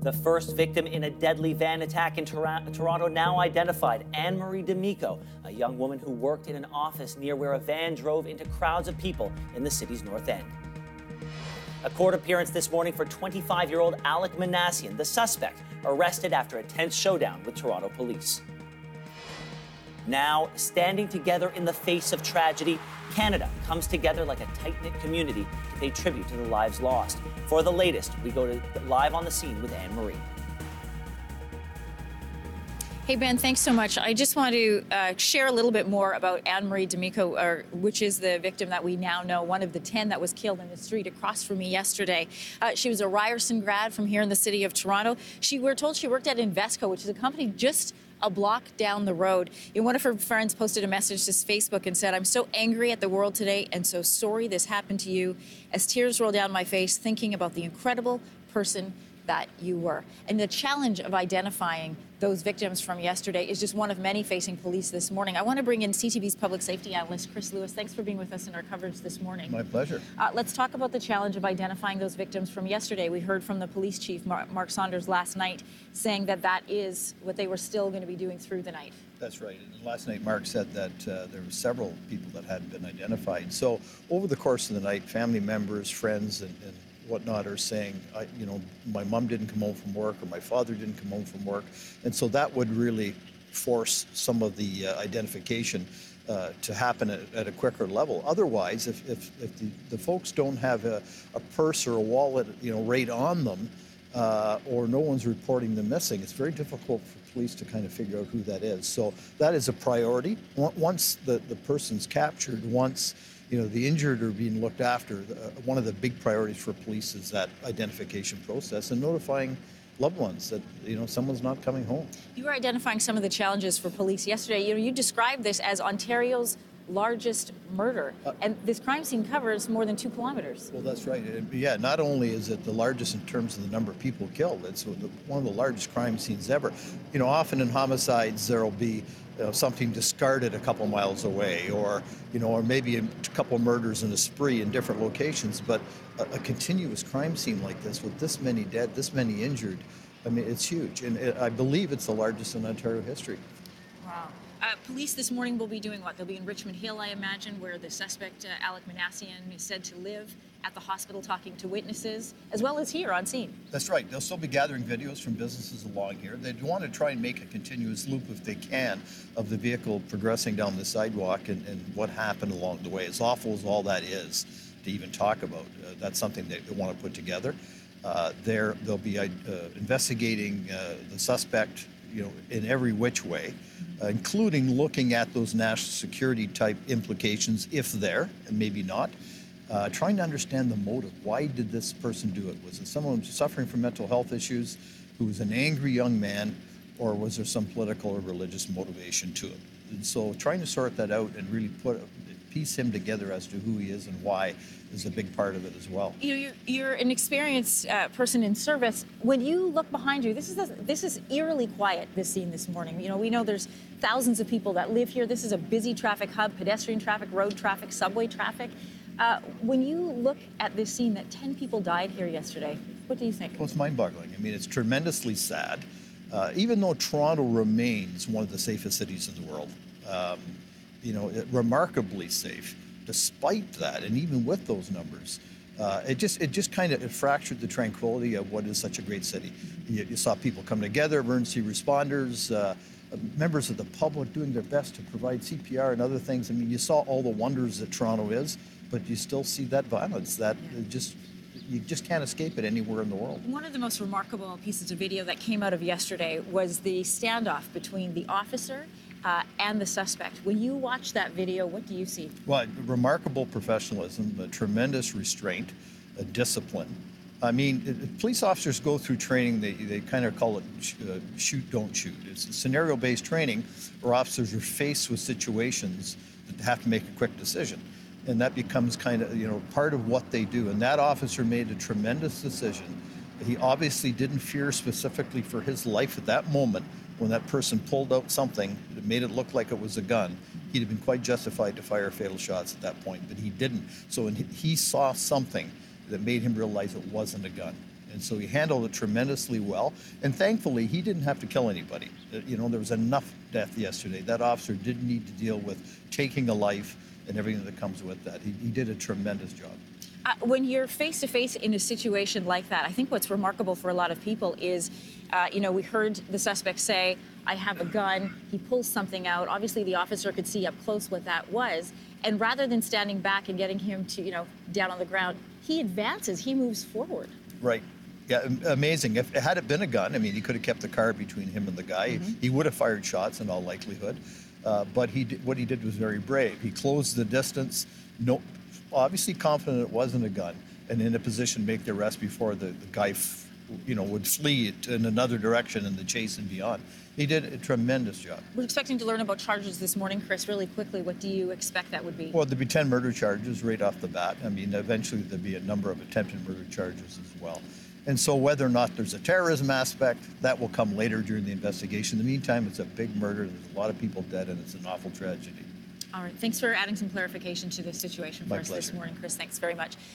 The first victim in a deadly van attack in Toronto now identified, Anne-Marie D'Amico, a young woman who worked in an office near where a van drove into crowds of people in the city's North End. A court appearance this morning for 25-year-old Alec Manassian, the suspect, arrested after a tense showdown with Toronto police. Now, standing together in the face of tragedy, Canada comes together like a tight-knit community to pay tribute to the lives lost. For the latest, we go to live on the scene with Anne-Marie. Hey, Ben, thanks so much. I just want to share a little bit more about Anne-Marie D'Amico, which is the victim that we now know, one of the 10 that was killed in the street across from me yesterday. She was a Ryerson grad from here in the city of Toronto. We're told she worked at Invesco, which is a company just a block down the road. One of her friends posted a message to Facebook and said, "I'm so angry at the world today and so sorry this happened to you. As tears roll down my face, thinking about the incredible person that you were." And the challenge of identifying those victims from yesterday is just one of many facing police this morning. I want to bring in CTV's public safety analyst, Chris Lewis. Thanks for being with us in our coverage this morning. My pleasure. Let's talk about the challenge of identifying those victims from yesterday. We heard from the police chief, Mark Saunders, last night, saying that that is what they were still going to be doing through the night. That's right. And last night, Mark said that there were several people that hadn't been identified. So over the course of the night, family members, friends, and whatnot are saying, my mom didn't come home from work or my father didn't come home from work. And so that would really force some of the identification to happen at a quicker level. Otherwise, if the folks don't have a purse or a wallet, right on them, or no one's reporting them missing, it's very difficult for police to kind of figure out who that is. So that is a priority. Once the person's captured, once the injured are being looked after, one of the big priorities for police is that identification process and notifying loved ones that, someone's not coming home. You were identifying some of the challenges for police yesterday. You described this as Ontario's largest murder, and this crime scene covers more than 2 kilometers. Well, that's right. Yeah, not only is it the largest in terms of the number of people killed, it's one of the largest crime scenes ever. Often in homicides, there'll be something discarded a couple miles away, or maybe a couple murders in a spree in different locations. But a continuous crime scene like this, with this many dead, this many injured, it's huge. And I believe it's the largest in Ontario history. Wow. Police this morning will be doing what? They'll be in Richmond Hill, I imagine, where the suspect, Alec Manassian, is said to live, at the hospital talking to witnesses, as well as here on scene. That's right. They'll still be gathering videos from businesses along here. They want to try and make a continuous loop, if they can, of the vehicle progressing down the sidewalk and what happened along the way. As awful as all that is to even talk about, that's something they want to put together. They'll be investigating the suspect, in every which way, including looking at those national security type implications, if there, and maybe not. Trying to understand the motive. Why did this person do it? Was it someone suffering from mental health issues who was an angry young man, or was there some political or religious motivation to it? And so trying to sort that out and really piece him together as to who he is and why is a big part of it as well. You're an experienced person in service. When you look behind you, this is eerily quiet, this scene this morning. We know there's thousands of people that live here. This is a busy traffic hub, pedestrian traffic, road traffic, subway traffic. When you look at this scene that 10 people died here yesterday, what do you think? Well, it's mind-boggling. It's tremendously sad. Even though Toronto remains one of the safest cities in the world, remarkably safe, despite that, and even with those numbers, it just kind of fractured the tranquility of what is such a great city. You saw people come together, emergency responders, members of the public doing their best to provide CPR and other things. You saw all the wonders that Toronto is, but you still see that violence that you just can't escape it anywhere in the world. One of the most remarkable pieces of video that came out of yesterday was the standoff between the officer and the suspect. When you watch that video, what do you see? Well, remarkable professionalism, a tremendous restraint, a discipline. Police officers go through training, they kind of call it shoot, don't shoot. It's scenario-based training where officers are faced with situations that have to make a quick decision. And that becomes kind of, part of what they do. And that officer made a tremendous decision. He obviously didn't fear specifically for his life at that moment. When that person pulled out something that made it look like it was a gun, he'd have been quite justified to fire fatal shots at that point, but he didn't. So he saw something that made him realize it wasn't a gun. And so he handled it tremendously well. And thankfully, he didn't have to kill anybody. There was enough death yesterday. That officer didn't need to deal with taking a life and everything that comes with that. He did a tremendous job. When you're face-to-face in a situation like that, I think what's remarkable for a lot of people is, we heard the suspect say, I have a gun. He pulls something out. Obviously, the officer could see up close what that was. And rather than standing back and getting him to, down on the ground, he advances. He moves forward. Right. Yeah, amazing. Had it been a gun, he could have kept the car between him and the guy. Mm-hmm. He would have fired shots in all likelihood. But what he did was very brave. He closed the distance. Obviously confident it wasn't a gun, and in a position to make the arrest before the guy, would flee in another direction in the chase and beyond. He did a tremendous job. We're expecting to learn about charges this morning, Chris. Really quickly, what do you expect that would be? Well, there'd be 10 murder charges right off the bat. Eventually there'd be a number of attempted murder charges as well. And so whether or not there's a terrorism aspect, that will come later during the investigation. In the meantime, it's a big murder. There's a lot of people dead, and it's an awful tragedy. All right. Thanks for adding some clarification to this situation for us this morning, Chris. Thanks very much.